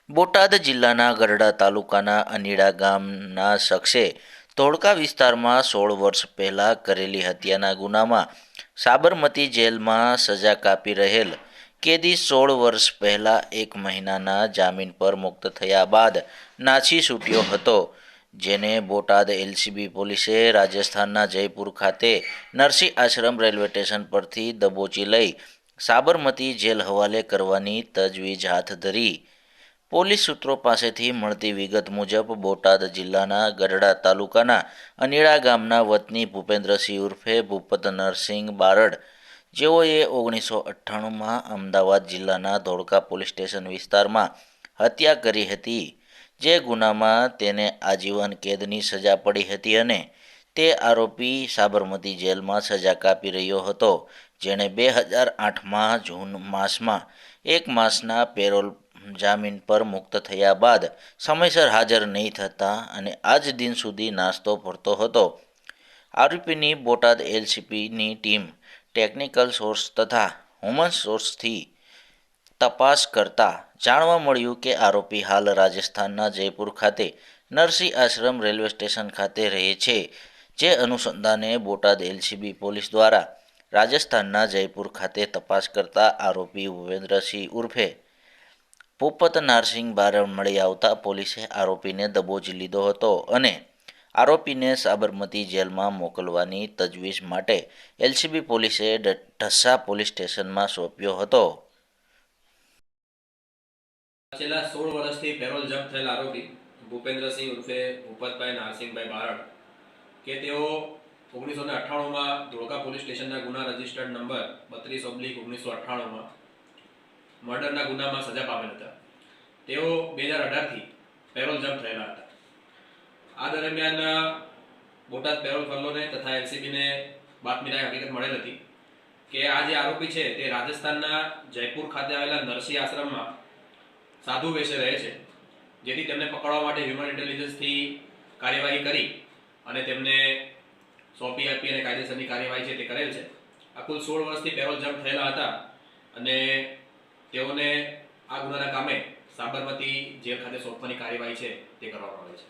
બોટાદ જિલ્લાના ગરડા તાલુકાના અનીડા ગામના શખ્સે ધોળકા વિસ્તારમાં 16 વર્ષ પહેલા કરેલી હત્યાના ગુનામાં સાબરમતી જેલમાં સજા કાપી રહેલ કેદી 16 વર્ષ પહેલા 1 મહિનાના જામીન પર મુક્ત થયા બાદ નાસી છૂટ્યો હતો, જેને બોટાદ એલસીબી પોલીસે રાજસ્થાનના જયપુર ખાતે નરસિંહ આશ્રમ રેલવે સ્ટેશન પરથી દબોચી લઈ સાબરમતી જેલ હવાલે કરવાની તજવીજ હાથ ધરી। પોલીસ સૂત્રો પાસેથી મળતી વિગત મુજબ બોટાદ જિલ્લાના ગઢડા તાલુકાના અનીડા ગામના વતની ભૂપેન્દ્રસિંહ ઉર્ફે ભૂપત નરસિંહ બારડ, જેઓએ 1998માં અમદાવાદ જિલ્લાના ધોળકા પોલીસ સ્ટેશન વિસ્તારમાં હત્યા કરી હતી, જે ગુનામાં તેને આજીવન કેદની સજા પડી હતી અને તે આરોપી સાબરમતી જેલમાં સજા કાપી રહ્યો હતો, જેણે 2008માં જૂન માસમાં 1 માસના પેરોલ જામીન પર મુક્ત થયા બાદ સમયસર હાજર નહીં થતા અને આજ દિન સુધી નાસ્તો ફરતો હતો। આરોપીની બોટાદ એલસીબીની ટીમ ટેકનિકલ સોર્સ તથા હ્યુમન સોર્સથી તપાસ કરતા જાણવા મળ્યું કે આરોપી હાલ રાજસ્થાનના જયપુર ખાતે નરસિંહ આશ્રમ રેલવે સ્ટેશન ખાતે રહે છે, જે અનુસંધાને બોટાદ એલસીબી પોલીસ દ્વારા રાજસ્થાનના જયપુર ખાતે તપાસ કરતા આરોપી ભૂપેન્દ્રસિંહ ઉર્ફે ભૂપત નરસિંહ બારડ મળી આવતા પોલીસે આરોપીને દબોચી લીધો હતો અને આરોપીને સાબરમતી જેલમાં મોકલવાની તજવીજ માટે એલસીબી પોલીસે ઢસા પોલીસ સ્ટેશનમાં સોંપ્યો હતો। છેલ્લા 16 વર્ષથી પેરોલ જપ્ત થયેલ આરોપી ભૂપેન્દ્રસિંહ ઉર્ફે ભૂપતભાઈ નારસિંહભાઈ બારડ કે તેઓ 1998માં ધોળકા પોલીસ સ્ટેશનના ગુના રજિસ્ટર્ડ નંબર 32/1998માં મર્ડરના ગુનામાં સજા પામેલ હતા। તેઓ 2018થી પેરોલ જપ્ત થયેલા હતા। આ દરમિયાન બોટાદ પેરોલ ફરલોને તથા એલસીબીને બાતમીદાર હકીકત મળેલ હતી કે આ જે આરોપી છે તે રાજસ્થાનના જયપુર ખાતે આવેલા નરસિંહ આશ્રમમાં સાધુ વેશે રહે છે, જેથી તેમને પકડવા માટે હ્યુમન ઇન્ટેલિજન્સથી કાર્યવાહી કરી અને તેમને સોંપી આપી અને કાયદેસરની કાર્યવાહી છે તે કરેલ છે। આ કુલ 16 વર્ષથી પેરોલ જપ્ત થયેલા હતા અને તેઓને આ ગુનાના કામે સાબરમતી જેલ ખાતે સોંપવાની કાર્યવાહી છે તે કરવામાં આવે છે।